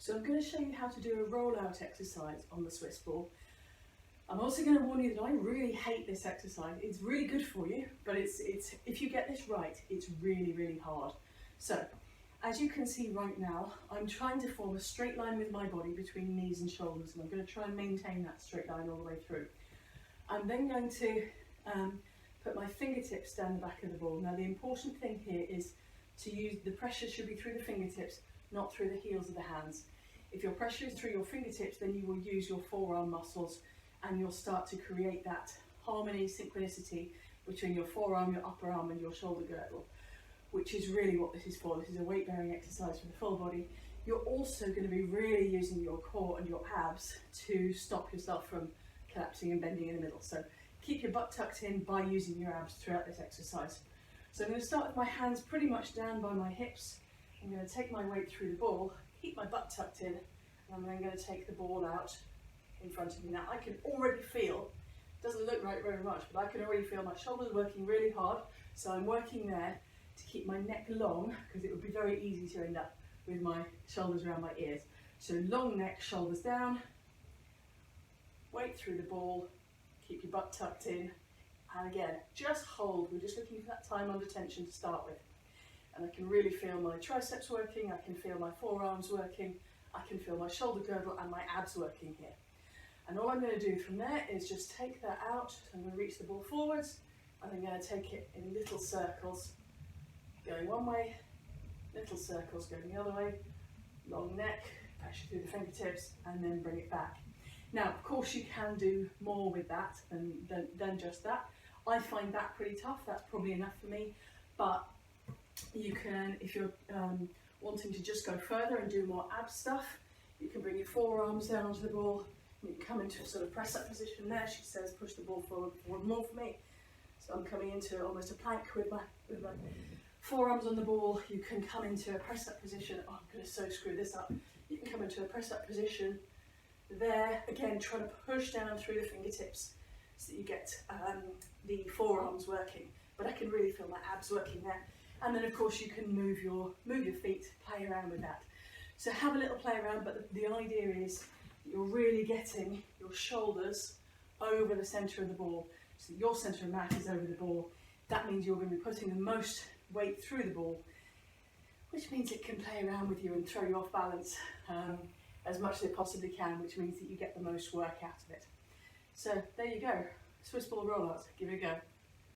So I'm going to show you how to do a rollout exercise on the Swiss ball. I'm also going to warn you that I really hate this exercise. It's really good for you, but it's if you get this right, it's really, really hard. So, as you can see right now, I'm trying to form a straight line with my body between knees and shoulders, and I'm going to try and maintain that straight line all the way through. I'm then going to put my fingertips down the back of the ball. Now the important thing here is to use, the pressure should be through the fingertips, not through the heels of the hands. If your pressure is through your fingertips, then you will use your forearm muscles and you'll start to create that harmony, synchronicity between your forearm, your upper arm and your shoulder girdle, which is really what this is for. This is a weight bearing exercise for the full body. You're also going to be really using your core and your abs to stop yourself from collapsing and bending in the middle. So keep your butt tucked in by using your abs throughout this exercise. So I'm going to start with my hands pretty much down by my hips. I'm going to take my weight through the ball, keep my butt tucked in, and I'm then going to take the ball out in front of me. Now I can already feel, it doesn't look like very much, but I can already feel my shoulders working really hard. So I'm working there to keep my neck long, because it would be very easy to end up with my shoulders around my ears. So long neck, shoulders down, weight through the ball, keep your butt tucked in, and again, just hold. We're just looking for that time under tension to start with. And I can really feel my triceps working, I can feel my forearms working, I can feel my shoulder girdle and my abs working here. And all I'm going to do from there is just take that out. So I'm going to reach the ball forwards, and I'm going to take it in little circles, going one way, little circles going the other way, long neck, pressure through the fingertips, and then bring it back. Now, of course, you can do more with that than just that. I find that pretty tough. That's probably enough for me. But you can, if you're wanting to just go further and do more ab stuff, you can bring your forearms down onto the ball. You can come into a sort of press-up position there. She says, push the ball forward more for me. So I'm coming into almost a plank with my forearms on the ball. You can come into a press-up position. Oh, I'm going to so screw this up. You can come into a press-up position there. Again, trying to push down through the fingertips so that you get the forearms working. But I can really feel my abs working there. And then, of course, you can move your feet, play around with that. So have a little play around, but the idea is that you're really getting your shoulders over the centre of the ball. So your centre of mass is over the ball. That means you're going to be putting the most weight through the ball, which means it can play around with you and throw you off balance as much as it possibly can, which means that you get the most work out of it. So there you go, Swiss ball rollout, give it a go.